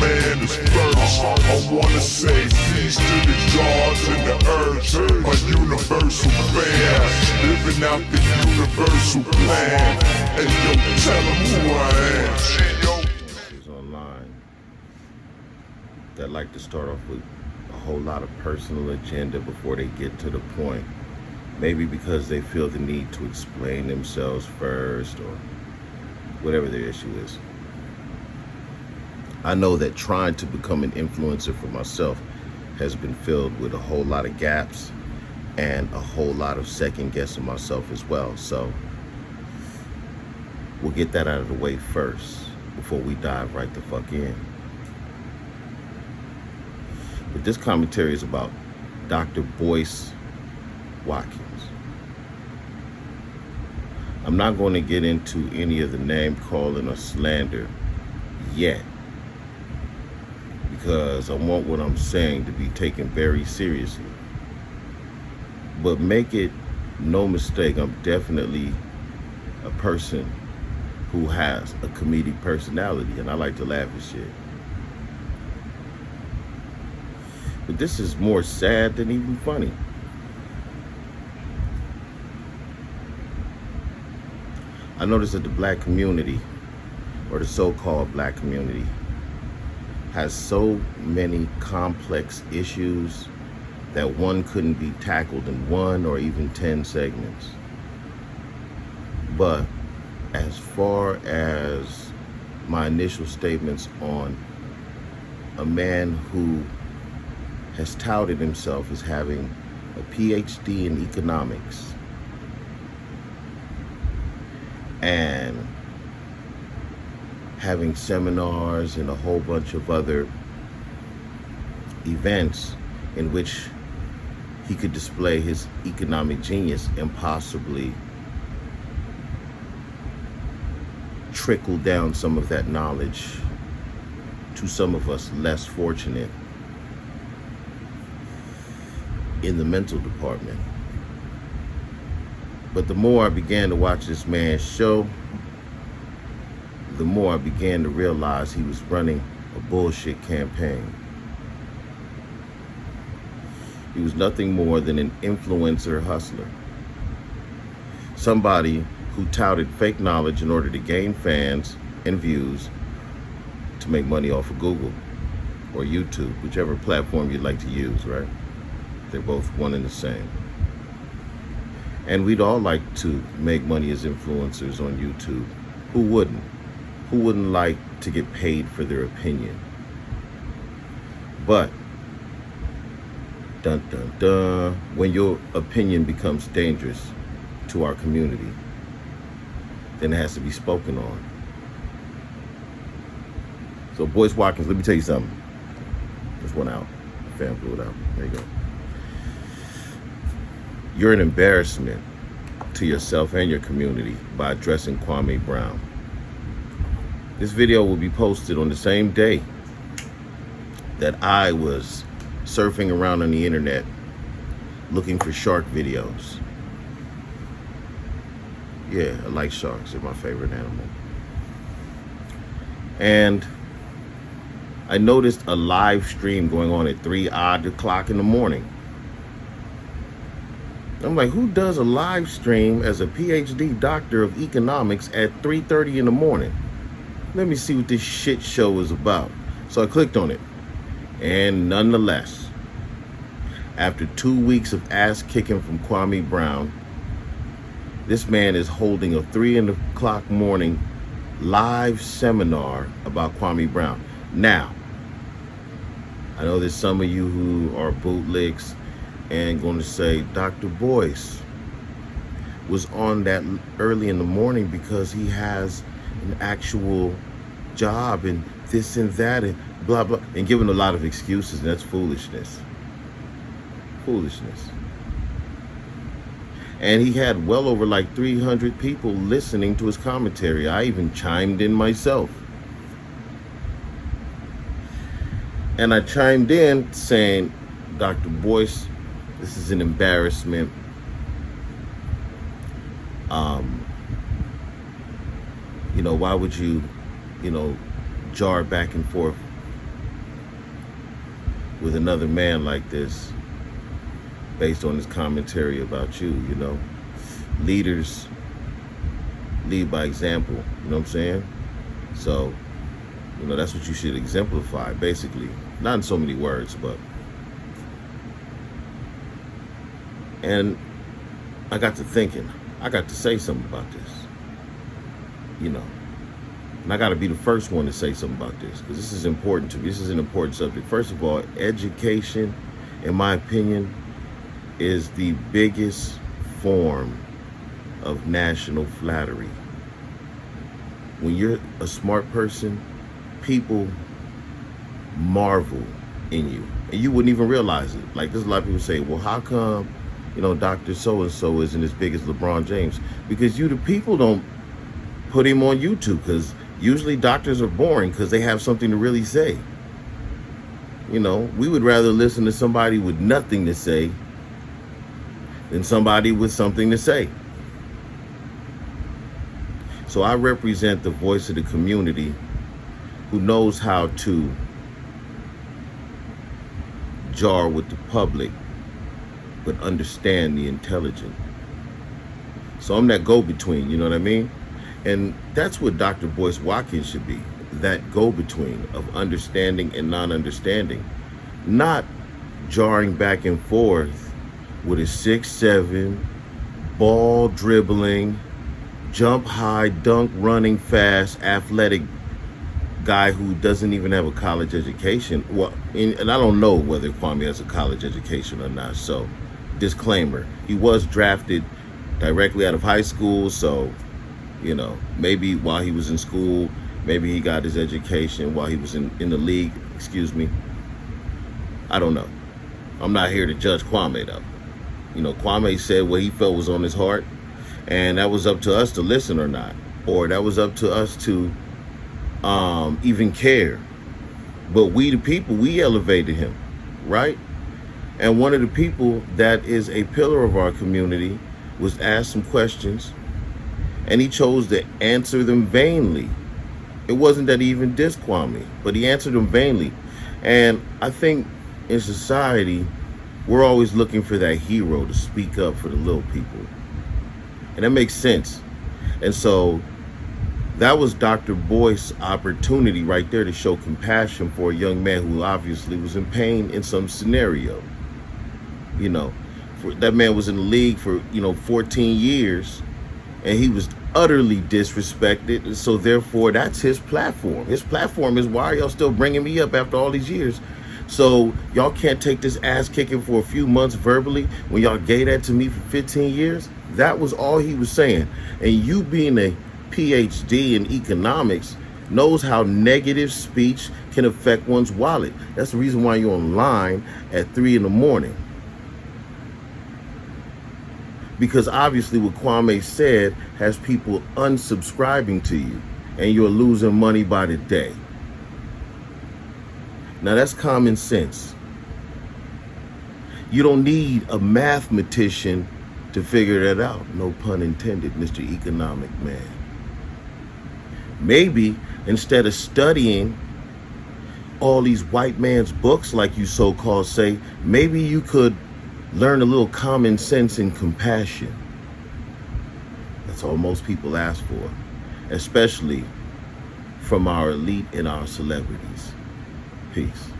man is first. I wanna say peace to the gods and the earth, a universal fan, living out the universal plan. And yo, tell them who I am. Is online that like to start off with a whole lot of personal agenda before they get to the point. Maybe because they feel the need to explain themselves first or whatever their issue is. I know that trying to become an influencer for myself has been filled with a whole lot of gaps and a whole lot of second guessing myself as well. So we'll get that out of the way first before we dive right the fuck in. But this commentary is about Dr. Boyce Watkins. I'm not going to get into any of the name calling or slander yet, because I want what I'm saying to be taken very seriously. But make it no mistake, I'm definitely a person who has a comedic personality, and I like to laugh at shit. But this is more sad than even funny. I noticed that the black community, or the so-called black community, has so many complex issues that one couldn't be tackled in 1 or even 10 segments. But as far as my initial statements on a man who has touted himself as having a PhD in economics and having seminars and a whole bunch of other events in which he could display his economic genius and possibly trickle down some of that knowledge to some of us less fortunate in the mental department. But the more I began to watch this man's show, the more I began to realize he was running a bullshit campaign. He was nothing more than an influencer hustler. Somebody who touted fake knowledge in order to gain fans and views to make money off of Google or YouTube, whichever platform you'd like to use, right? They're both one and the same. And we'd all like to make money as influencers on YouTube. Who wouldn't? Who wouldn't like to get paid for their opinion? But, dun dun dun, when your opinion becomes dangerous to our community, then it has to be spoken on. So Boyce Watkins, let me tell you something. This one out. The fan blew it out. There you go. You're an embarrassment to yourself and your community by addressing Kwame Brown. This video will be posted on the same day that I was surfing around on the internet looking for shark videos. Yeah, I like sharks. They're my favorite animal. And I noticed a live stream going on at 3 odd o'clock in the morning. I'm like, who does a live stream as a PhD doctor of economics at 3:30 in the morning? Let me see what this shit show is about. So I clicked on it. And nonetheless, after 2 weeks of ass kicking from Kwame Brown, this man is holding a 3 o'clock morning live seminar about Kwame Brown. Now, I know there's some of you who are bootlicks and going to say, Dr. Boyce was on that early in the morning because he has an actual job and this and that and blah, blah, and giving a lot of excuses, and that's foolishness. Foolishness. And he had well over like 300 people listening to his commentary. I even chimed in myself. And I chimed in saying, Dr. Boyce, this is an embarrassment. Why would you, jar back and forth with another man like this based on his commentary about you, you know. Leaders lead by example, you know what I'm saying? So, you know, that's what you should exemplify, basically. Not in so many words, but. And I got to thinking, I got to say something about this, you know. And I got to be the first one to say something about this, because this is important to me. This is an important subject. First of all, education, in my opinion, is the biggest form of national flattery. When you're a smart person, people marvel in you, and you wouldn't even realize it. Like, there's a lot of people say, well, how come, you know, Dr. So-and-so isn't as big as LeBron James? Because you, the people, don't put him on YouTube, because usually doctors are boring because they have something to really say. You know, we would rather listen to somebody with nothing to say than somebody with something to say. So I represent the voice of the community who knows how to jar with the public, but understand the intelligent. So I'm that go-between, you know what I mean? And that's what Dr. Boyce Watkins should be, that go-between of understanding and non-understanding. Not jarring back and forth with a 6'7", ball dribbling, jump high, dunk running fast, athletic guy who doesn't even have a college education. Well, and I don't know whether Kwame has a college education or not, so disclaimer, he was drafted directly out of high school, so, you know, maybe while he was in school, maybe he got his education while he was in the league, excuse me. I don't know. I'm not here to judge Kwame, though. You know, Kwame said what he felt was on his heart, and that was up to us to listen or not, or that was up to us to even care. But we, the people, we elevated him, right? And one of the people that is a pillar of our community was asked some questions, and he chose to answer them vainly. It wasn't that he even dissed Kwame, but he answered them vainly. And I think in society, we're always looking for that hero to speak up for the little people. And that makes sense. And so that was Dr. Boyce's opportunity right there to show compassion for a young man who obviously was in pain in some scenario. You know, that man was in the league for, 14 years, and he was utterly disrespected. And so therefore, that's his platform. His platform is, why are y'all still bringing me up after all these years? So y'all can't take this ass kicking for a few months verbally when y'all gave that to me for 15 years? That was all he was saying. And you being a PhD in economics knows how negative speech can affect one's wallet. That's the reason why you're online at 3 a.m. Because obviously what Kwame said has people unsubscribing to you, and you're losing money by the day. Now that's common sense. You don't need a mathematician to figure that out. No pun intended, Mr. Economic Man. Maybe instead of studying all these white man's books, like you so-called say, maybe you could learn a little common sense and compassion. That's all most people ask for, especially from our elite and our celebrities. Peace.